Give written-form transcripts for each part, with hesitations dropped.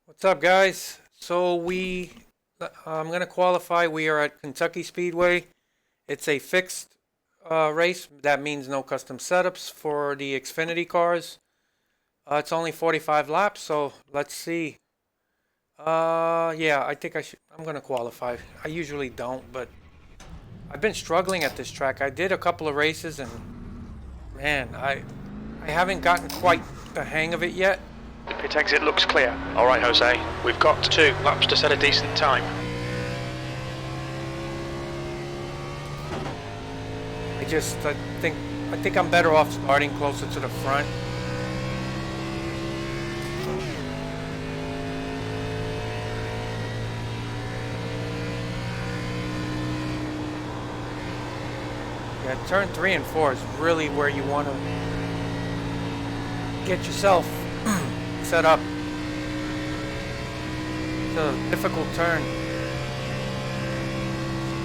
What's up, guys? I'm gonna qualify. We are at Kentucky Speedway. It's a fixed race. That means no custom setups for the Xfinity cars. It's only 45 laps, so let's see. Yeah, I think I'm gonna qualify. I usually don't, but I've been struggling at this track. I did a couple of races, and man, I haven't gotten quite the hang of it yet. The pit exit looks clear. All right, Jose. We've got 2 laps to set a decent time. I think I'm better off starting closer to the front. Yeah, turn 3 and 4 is really where you want to get yourself set up. It's a difficult turn.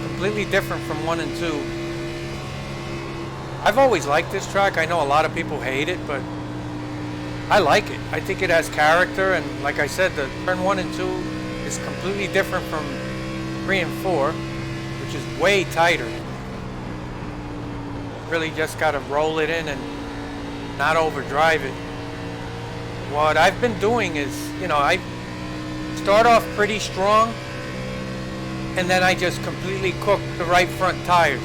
Completely different from 1 and 2. I've always liked this track. I know a lot of people hate it, but I like it. I think it has character, and like I said, the turn 1 and 2 is completely different from 3 and 4, which is way tighter. Really just got to roll it in and not overdrive it. What I've been doing is, I start off pretty strong, and then I just completely cook the right front tires.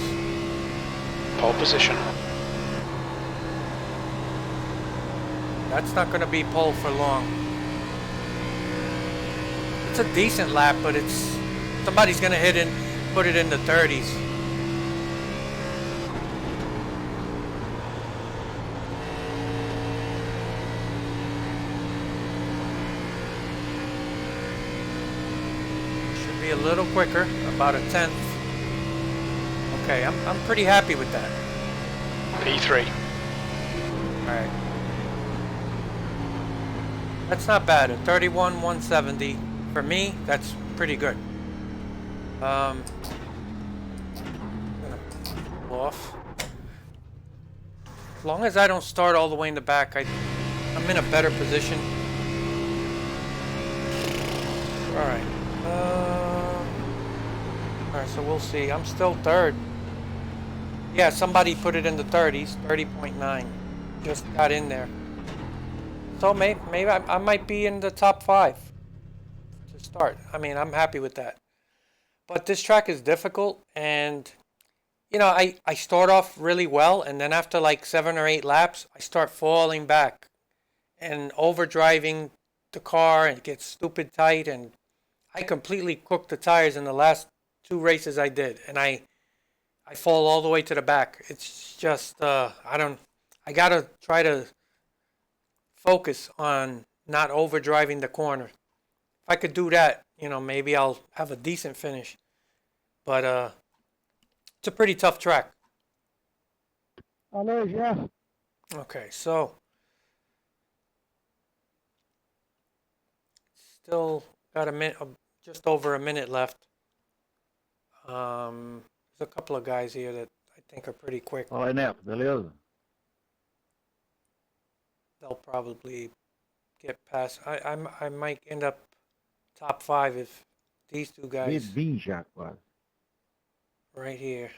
Pole position. That's not going to be pole for long. It's a decent lap, but somebody's going to put it in the 30s. Should be a little quicker, about a tenth. Okay, I'm pretty happy with that. P3. All right. That's not bad. A 31-170 for me. That's pretty good. I'm gonna pull off. As long as I don't start all the way in the back, I'm in a better position. All right. All right. So we'll see. I'm still third. Yeah, somebody put it in the 30s, 30.9. Just got in there. So maybe I might be in the top 5 to start. I mean, I'm happy with that. But this track is difficult, and I start off really well, and then after like 7 or 8 laps, I start falling back and overdriving the car, and it gets stupid tight, and I completely cooked the tires in the last 2 races I did, and I fall all the way to the back. It's just I gotta try to focus on not overdriving the corner. If I could do that, maybe I'll have a decent finish. But it's a pretty tough track. Hello, yeah. Okay, so still got a minute, just over a minute left. There's a couple of guys here that I think are pretty quick. Fala aí, Neto, beleza? They'll probably get past. I might end up top 5 if these 2 guys Bebi já quase. right here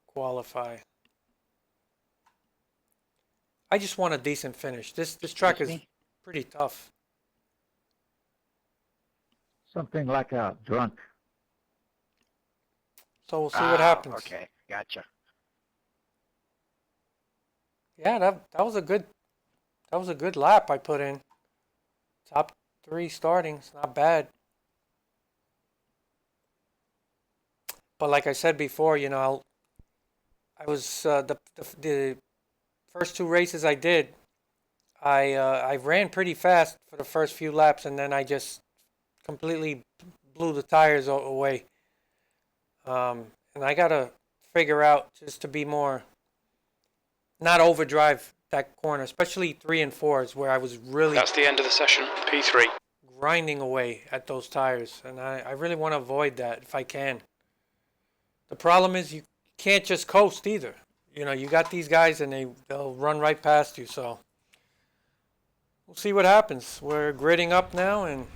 qualify. I just want a decent finish. This track is pretty tough. Something like a drunk. So we'll see what happens. Okay, gotcha. Yeah, that was a good lap I put in. Top 3 startings, not bad. But like I said before, I was the first 2 races I did. I ran pretty fast for the first few laps, and then I just completely blew the tires away. And I gotta figure out just to be more, not overdrive that corner, especially 3 and 4s where I was really That's the end of the session. P3. grinding away at those tires, and I really want to avoid that if I can. The problem is you can't just coast either. You got these guys and they'll run right past you. So we'll see what happens. We're gridding up now, and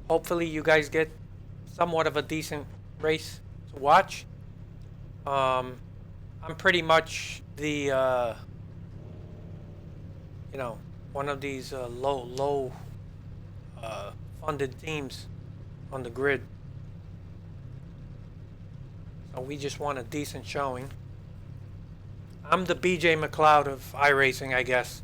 hopefully you guys get somewhat of a decent race to watch. I'm pretty much the you know, one of these low funded teams on the grid. So we just want a decent showing. I'm the BJ McLeod of iRacing, I guess.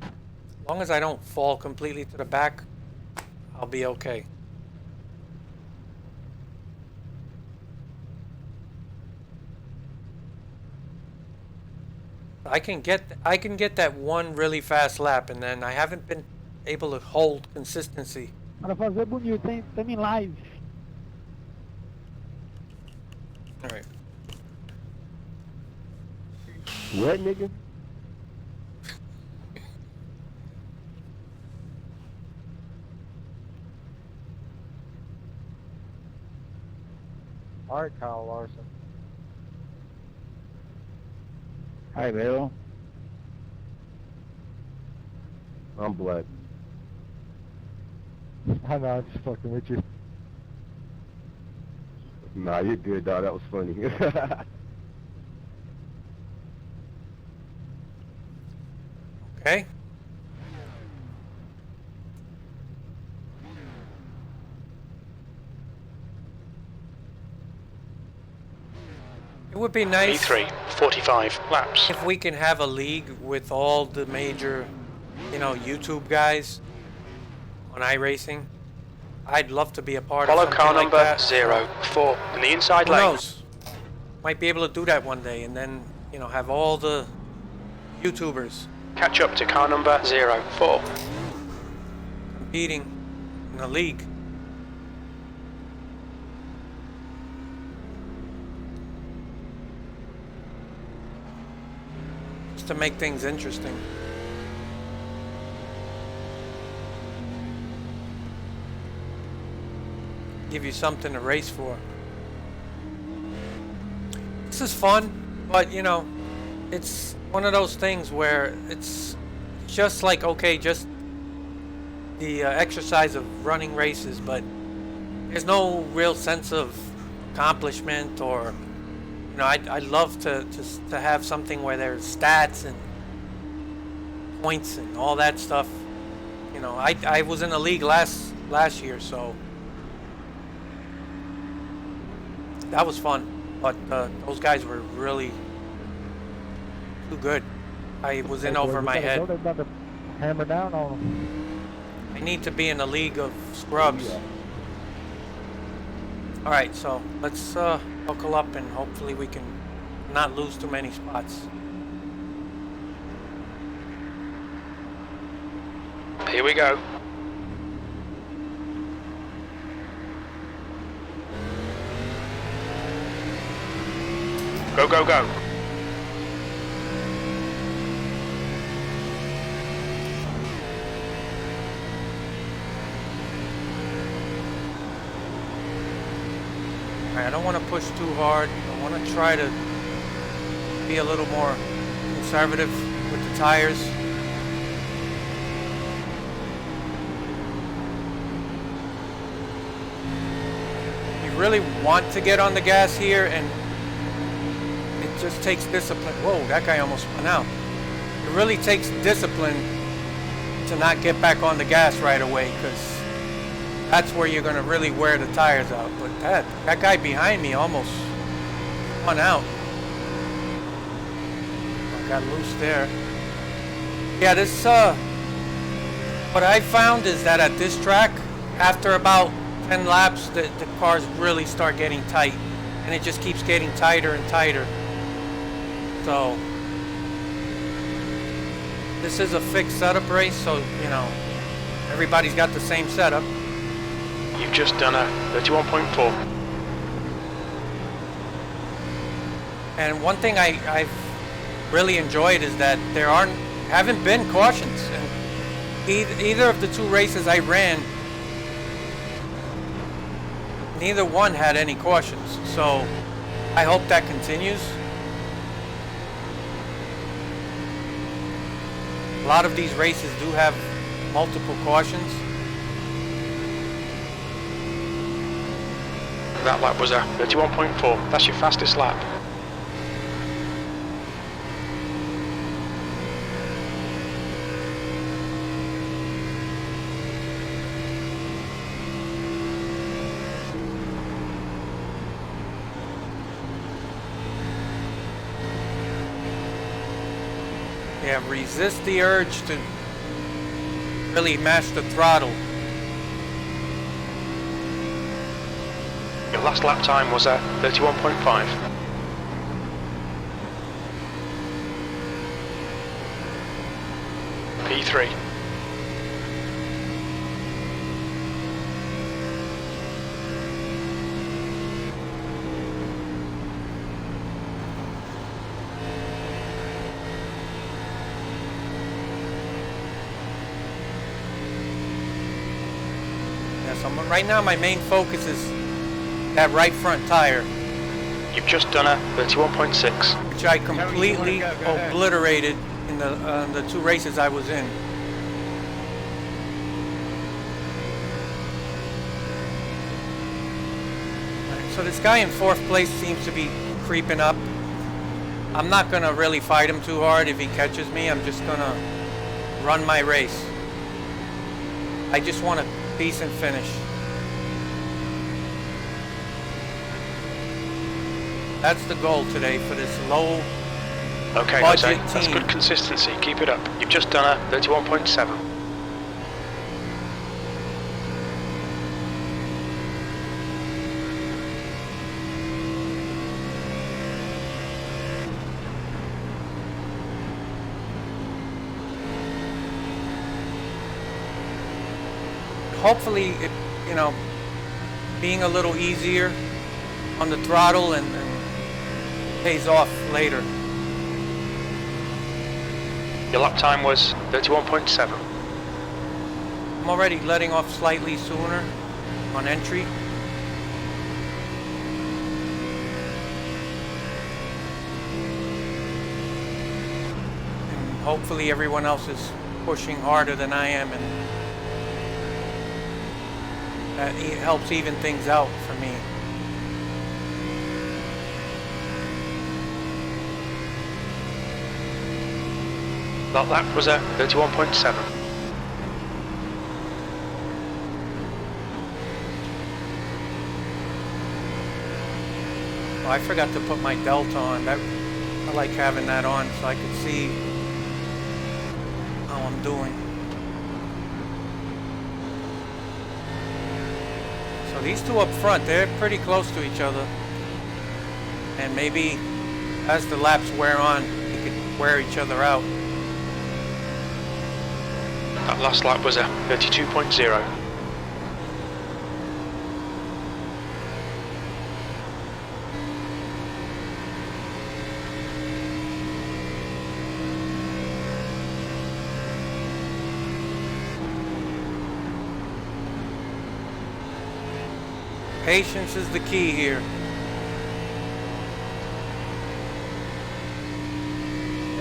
As long as I don't fall completely to the back, I'll be okay. I can get that one really fast lap, and then I haven't been able to hold consistency. Para fazer bonito, hein? Estamos em live. All right. What, nigga? All right, Kyle Larson. Hi, Bill. I'm black. I know, I'm just fucking with you. Nah, you're good, dog. That was funny. Okay. It would be nice E3, 45 laps. if we can have a league with all the major, you know, YouTube guys on iRacing. I'd love to be a part Follow of something car like number that. 04 in the inside Who lane. knows? Might be able to do that one day, and then, you know, have all the YouTubers Catch up to car number 04. competing in a league. Just to make things interesting. Give you something to race for. This is fun, but you know, it's one of those things where it's just like, okay, just the exercise of running races, but there's no real sense of accomplishment, or you know, I'd love to have something where there's stats and points and all that stuff. You know, I was in a league last year, so that was fun. But those guys were really too good. I was in over my head. They're about to hammer down on them. I need to be in a league of scrubs. All right, so let's buckle up and hopefully we can not lose too many spots. Here we go. Go, go, go. All right, I don't want to push too hard. I want to try to be a little more conservative with the tires. You really want to get on the gas here, and it just takes discipline. Whoa, that guy almost spun out. It really takes discipline to not get back on the gas right away, because that's where you're going to really wear the tires out. But that guy behind me almost spun out. Got loose there. Yeah, this what I found is that at this track, after about 10 laps, the cars really start getting tight, and it just keeps getting tighter and tighter. So this is a fixed setup race, so you know, everybody's got the same setup. You've just done a 31.4. And one thing I've really enjoyed is that there haven't been cautions. And either of the two races I ran, neither one had any cautions. So I hope that continues. A lot of these races do have multiple cautions. That lap was a 31.4. That's your fastest lap. Yeah, resist the urge to really mash the throttle. Your last lap time was a 31.5. P3. Yeah, so right now my main focus is that right front tire, You've just done a 31.6. which I completely obliterated in the 2 races I was in. So this guy in 4th place seems to be creeping up. I'm not going to really fight him too hard if he catches me. I'm just going to run my race. I just want a decent finish. That's the goal today for this low Okay, budget Jose, that's team. good consistency. Keep it up. You've just done a 31.7. Hopefully, you know, being a little easier on the throttle and pays off later. Your lap time was 31.7. I'm already letting off slightly sooner on entry. And hopefully everyone else is pushing harder than I am, and that helps even things out for me. That lap was a 31.7. Oh, I forgot to put my Delta on. I like having that on so I can see how I'm doing. So these two up front, they're pretty close to each other. And maybe as the laps wear on, they could wear each other out. That last lap was a 32.0. Patience is the key here.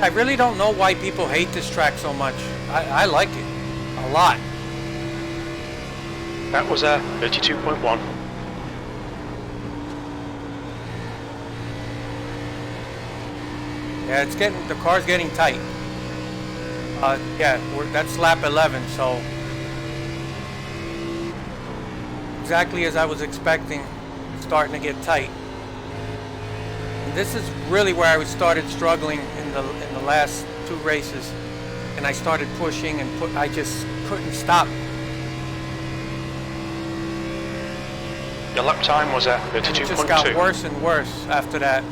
I really don't know why people hate this track so much. I like it a lot. That was a 32.1. Yeah, the car's getting tight. Yeah, that's lap 11, so exactly as I was expecting, it's starting to get tight. And this is really where I started struggling in the last 2 races, and I started pushing and I just couldn't stop. Your lap time was a And it 32.2. just got worse and worse after that.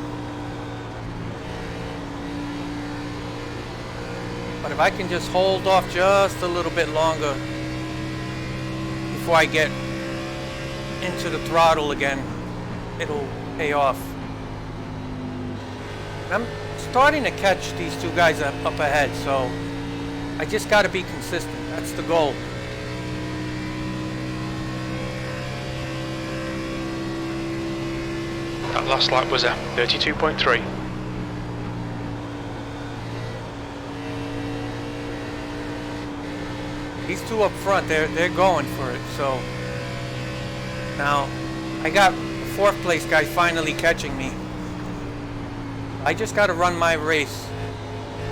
But if I can just hold off just a little bit longer before I get into the throttle again, it'll pay off. I'm starting to catch these 2 guys up ahead, so I just got to be consistent. That's the goal. last lap was a 32.3. These two up front, they're going for it. So now I got the 4th place guy finally catching me. I just got to run my race.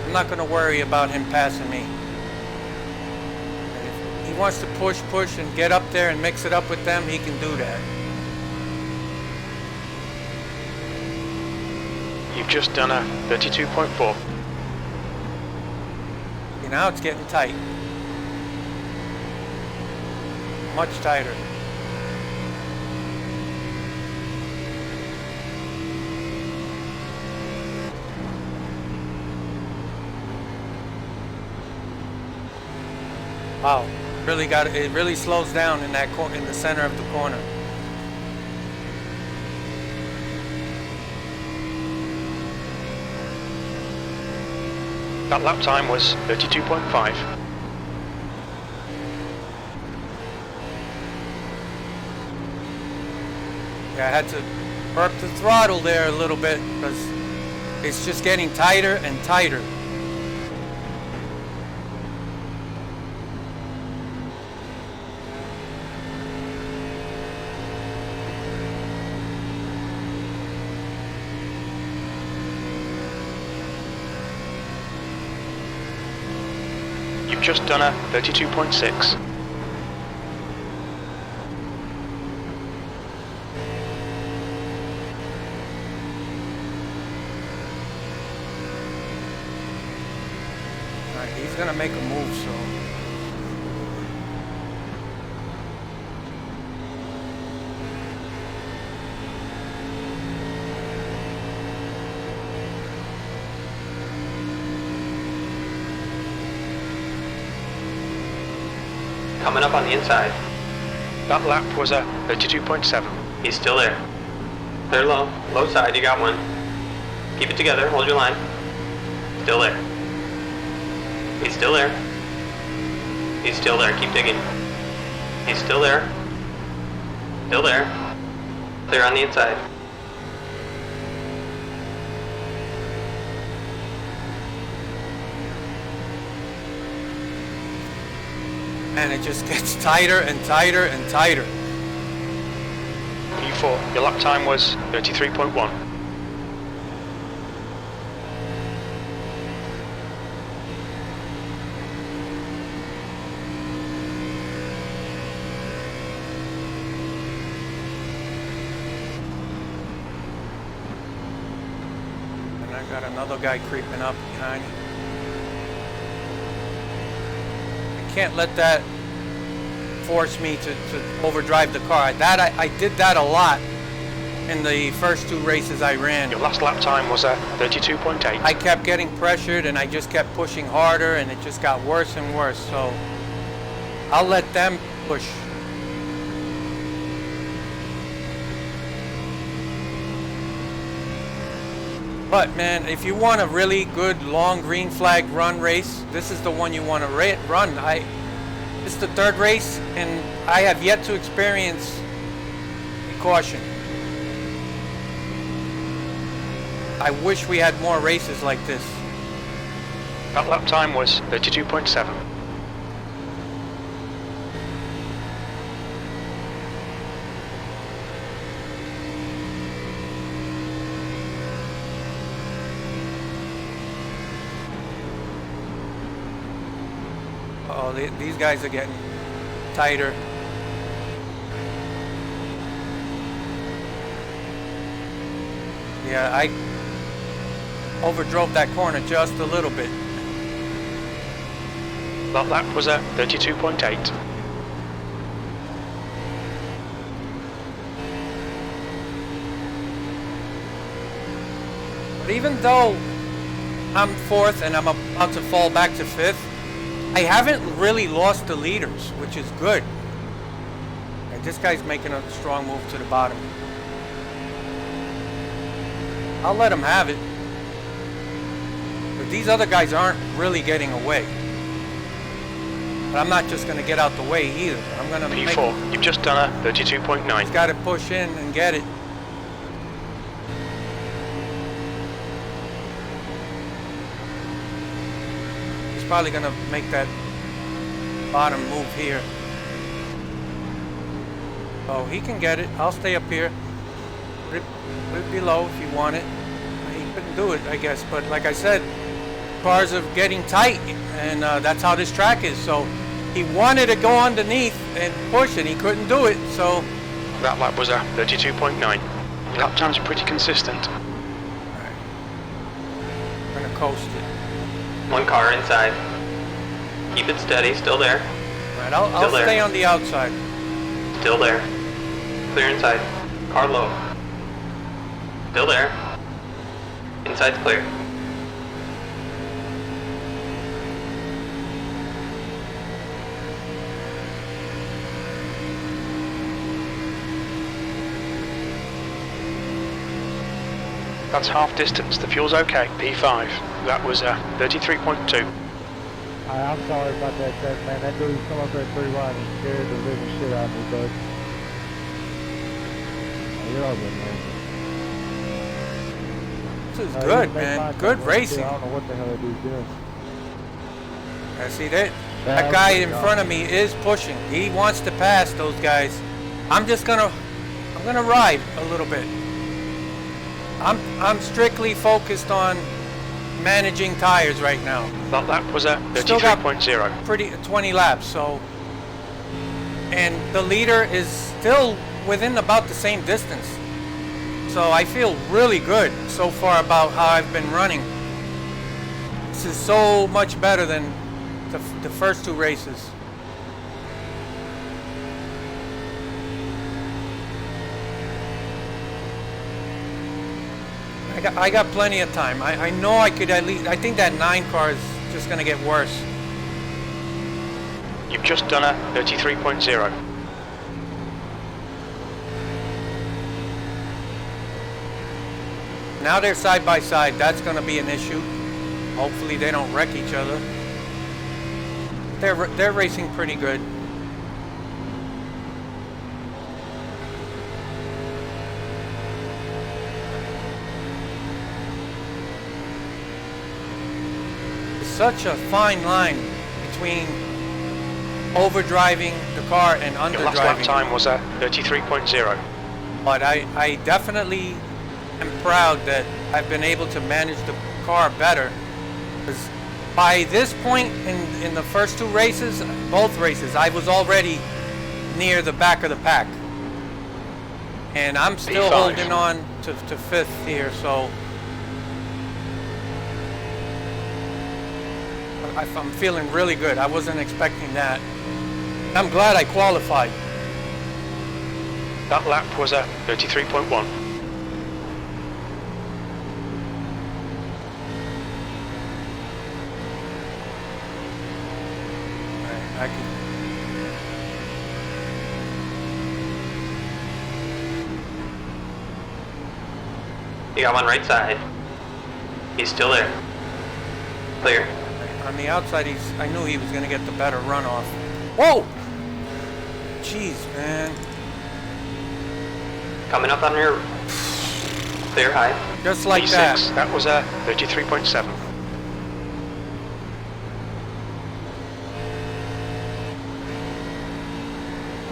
I'm not going to worry about him passing me. If he wants to push and get up there and mix it up with them, he can do that. You've just done a 32.4. Now it's getting tight. Much tighter. Wow, really got it. It really slows down in that in the center of the corner. That lap time was 32.5. Yeah, I had to perk the throttle there a little bit because it's just getting tighter and tighter. You've just done a 32.6. Alright, he's gonna make a move, so. Coming up on the inside. That lap was a 32.7. He's still there. Clear low. Low side, you got one. Keep it together, hold your line. Still there. He's still there. He's still there, keep digging. He's still there. Still there. Clear on the inside. And it just gets tighter and tighter and tighter. P4, your lap time was 33.1. And I got another guy creeping up behind. I can't let that force me to overdrive the car. I did that a lot in the first 2 races I ran. Your last lap time was a 32.8. I kept getting pressured and I just kept pushing harder and it just got worse and worse. So I'll let them push. But man, if you want a really good long green flag run race, this is the one you want to run. This is the 3rd race and I have yet to experience a caution. I wish we had more races like this. That lap time was 32.7. Oh, these guys are getting tighter. Yeah, I overdrove that corner just a little bit. That lap was a 32.8. But even though I'm 4th and I'm about to fall back to 5th, I haven't really lost the leaders, which is good. Okay, this guy's making a strong move to the bottom. I'll let him have it. But these other guys aren't really getting away. But I'm not just going to get out the way either. I'm going to P4, you've just done a 32.9. He's got to push in and get it. probably gonna make that bottom move here. Oh, he can get it. I'll stay up here. Put it below if you want it. He couldn't do it, I guess. But like I said, cars are getting tight, and that's how this track is. So he wanted to go underneath and push, and he couldn't do it. So That lap was a 32.9. Lap times are pretty consistent. I'm gonna coast it. One car inside. Keep it steady, still there. Right, I'll Still there. stay on the outside. Still there. Clear inside. Car low. Still there. Inside's clear. That's half distance. The fuel's okay. P5. That was a 33.2. I'm sorry about that, man. That dude come up there 3 wide and scared the living shit out of me, bud. Oh, you're all good, man. This is He good, made man. contact Good with me, too. racing. I don't know what the hell that dude's doing. I see that. Yeah, That guy in pretty front of me is pushing. He wants to pass those guys. I'm gonna ride a little bit. I'm strictly focused on managing tires right now. That lap was a Still got 33.0. pretty 20 laps, so, and the leader is still within about the same distance. So I feel really good so far about how I've been running. This is so much better than the first 2 races. I got plenty of time. I know I could at least. I think that 9 car is just gonna get worse. You've just done a 33.0. Now they're side by side. That's gonna be an issue. Hopefully they don't wreck each other. They're racing pretty good. Such a fine line between overdriving the car and Your last lap underdriving. time was a 33.0. But I definitely am proud that I've been able to manage the car better. Because by this point in the first 2 races, both races, I was already near the back of the pack. And I'm still P5. holding on to 5th here, so I'm feeling really good. I wasn't expecting that. I'm glad I qualified. That lap was a 33.1. I can. You got one right side. He's still there. Clear. On the outside, I knew he was going to get the better runoff. Whoa! Jeez, man. Coming up on your clear high. Just like P6. that. That was a 33.7.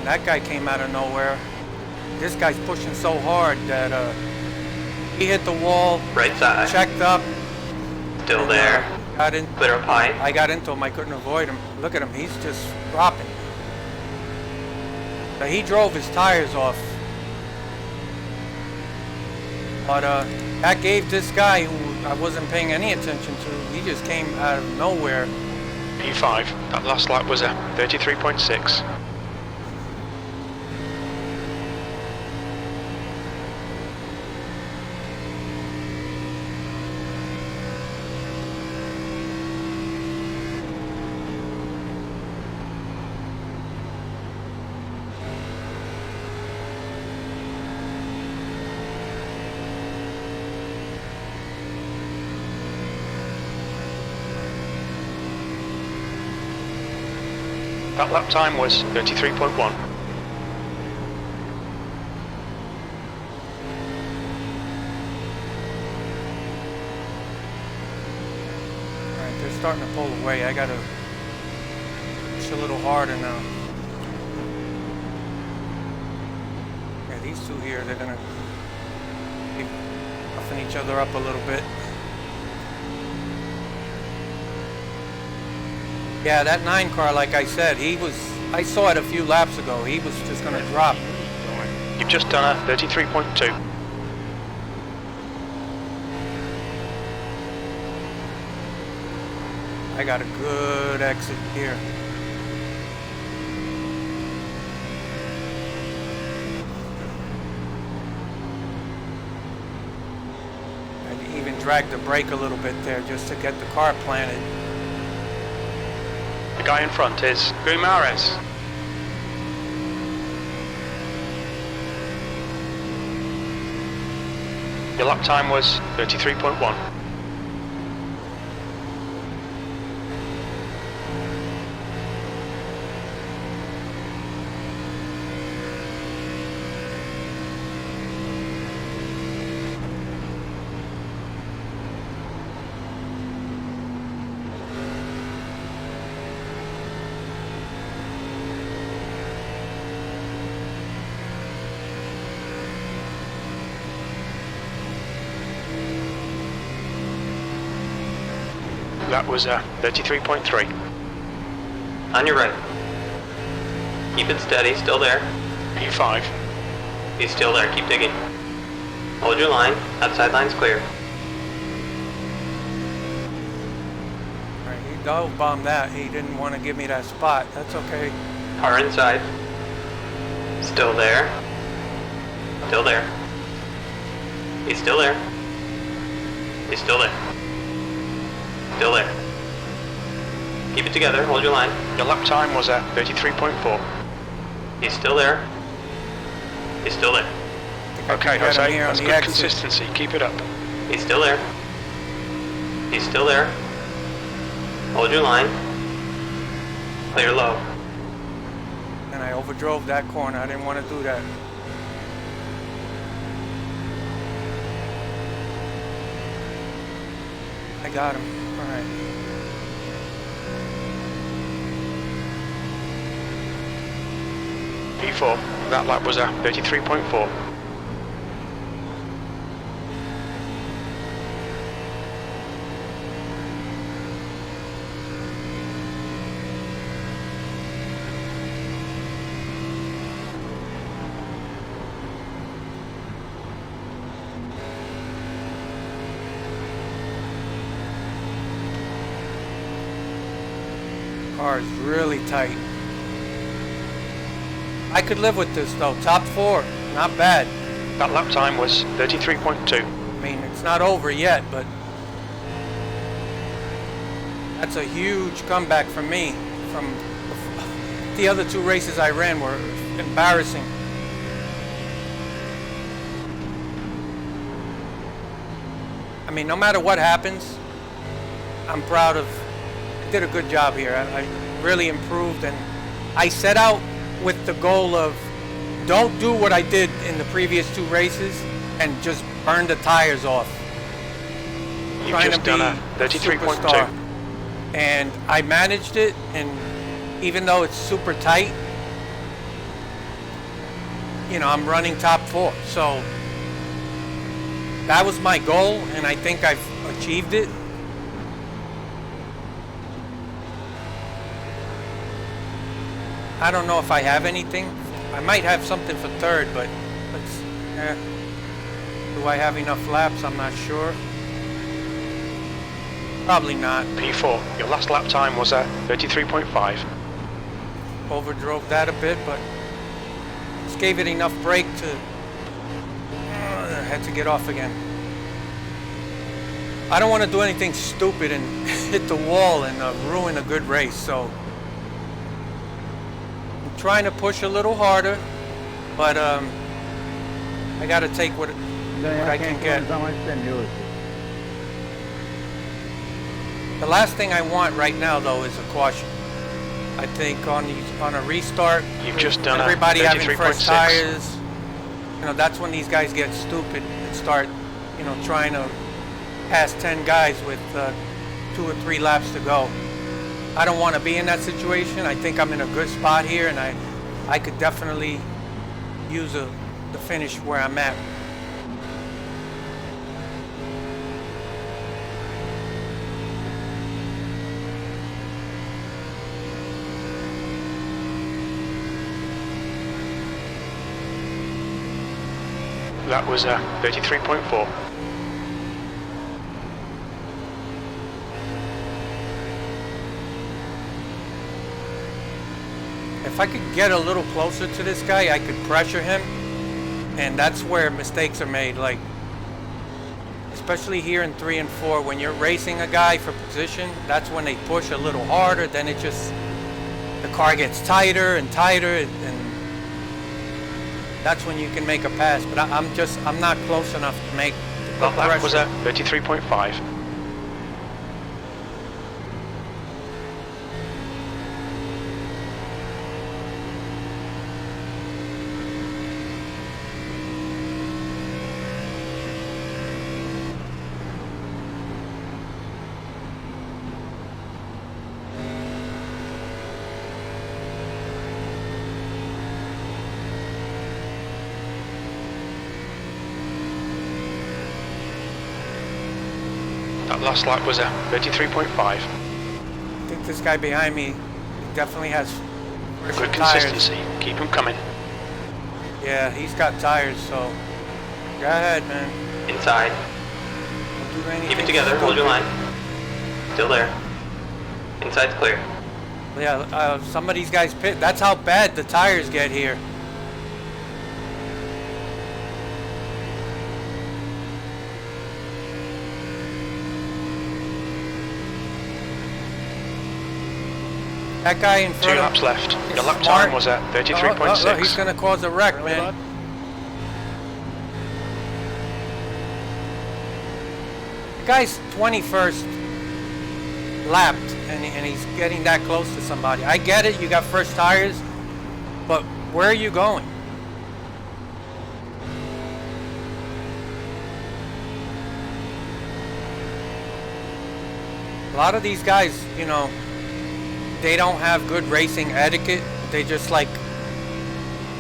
That guy came out of nowhere. This guy's pushing so hard that he hit the wall, Right side. checked up. Still and, there. Got in. Clear up high. I got into him. I couldn't avoid him. Look at him. He's just dropping. But he drove his tires off. But that gave this guy who I wasn't paying any attention to, he just came out of nowhere. P5. That last lap was a 33.6. That lap time was 33.1. Alright, there's starting to pull away. I gotta push a little harder now. Yeah, these two here, they're gonna keep puffing each other up a little bit. Yeah, that 9 car, like I said, I saw it a few laps ago. He was just gonna drop. You've just done a 33.2. I got a good exit here. I even dragged the brake a little bit there just to get the car planted. The guy in front is Guimares. Your lap time was 33.1. That was 33.3. On your right. Keep it steady, still there. P5. He's still there, keep digging. Hold your line, outside line's clear. Alright, he dove bombed that. He didn't want to give me that spot. That's okay. Car inside. Still there. Still there. He's still there. He's still there. Still there. Keep it together, hold your line. Your lap time was 33.4. He's still there. He's still there. Okay, Got him Jose, here on that's the good exit. consistency. Keep it up. He's still there. He's still there. Hold your line. Clear low. And I overdrove that corner. I didn't want to do that. I got him. Alright. P4. That lap was 33.4. Car is really tight. I could live with this though. Top 4, not bad. That lap time was 33.2. I mean, it's not over yet, but that's a huge comeback for me. From the other 2 races I ran were embarrassing. I mean, no matter what happens, I'm proud of. I did a good job here. I really improved, and I set out with the goal of don't do what I did in the previous 2 races and just burn the tires off. You've Trying just to be done a 33.2. superstar. And I managed it, and even though it's super tight, you know, I'm running top 4. So that was my goal, and I think I've achieved it. I don't know if I have anything. I might have something for 3rd, but do I have enough laps? I'm not sure. Probably not. P4. Your last lap time was 33.5. Overdrove that a bit, but just gave it enough brake to had to get off again. I don't want to do anything stupid and hit the wall and ruin a good race, so I'm trying to push a little harder, but I got to take what I can get. The last thing I want right now, though, is a caution. I think on a restart, You've just done everybody a having fresh 33.6. tires, you know, that's when these guys get stupid and start, you know, trying to pass 10 guys with 2 or 3 laps to go. I don't want to be in that situation. I think I'm in a good spot here, and I could definitely use the finish where I'm at. That was 33.4. If I could get a little closer to this guy, I could pressure him, and that's where mistakes are made. Like, especially here in 3 and 4, when you're racing a guy for position, that's when they push a little harder. Then it just, the car gets tighter and tighter, and that's when you can make a pass. But I'm not close enough to make the That lap was pressure. 33.5. That last lap was 33.5. I think this guy behind me definitely has fresher Good tires. consistency. Keep them coming. Yeah, he's got tires, so go ahead, man. Inside. Don't do anything Keep it together. Hold your line. Still there. Inside's clear. Yeah, some of these guys pit. That's how bad the tires get here. That guy in 2 front laps of left. Your lap smart. time was at 33.6. He's gonna cause a wreck, man. The guy's 21st lapped, and he's getting that close to somebody. I get it, you got fresh tires, but where are you going? A lot of these guys, you know, they don't have good racing etiquette. They just like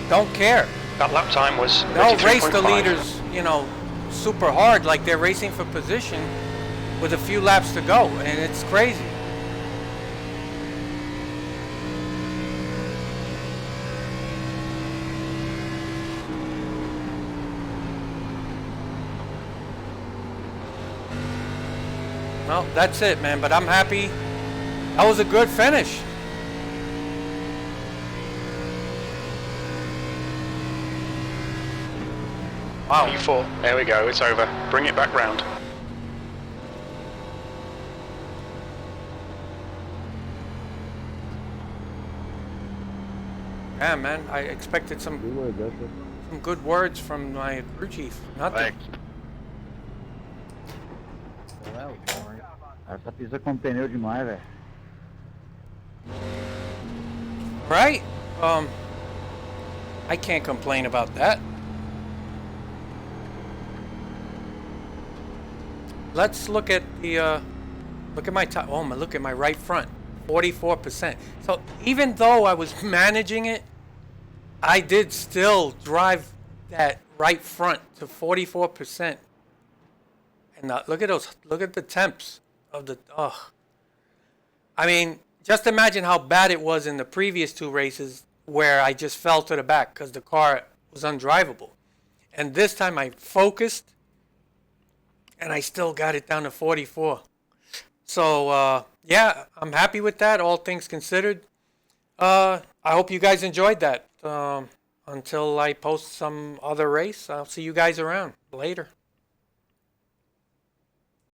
don't care. That lap time was 33.5. They'll race the leaders, you know, super hard, like they're racing for position with a few laps to go, and it's crazy. Well, that's it, man, but I'm happy. That was a good finish. Wow. P4. There we go. It's over. Bring it back round. Yeah, man, I expected some good words from my crew chief. Nothing. Essa pista com pneu demais, velho. Right? I can't complain about that. Let's look at the look at my top. Oh my! Look at my right front, 44%. So even though I was managing it, I did still drive that right front to 44%. And look at those. Look at the temps of the. Oh, I mean, just imagine how bad it was in the previous 2 races where I just fell to the back because the car was undrivable. And this time I focused, and I still got it down to 44. So, yeah, I'm happy with that, all things considered. I hope you guys enjoyed that. Until I post some other race, I'll see you guys around. Later.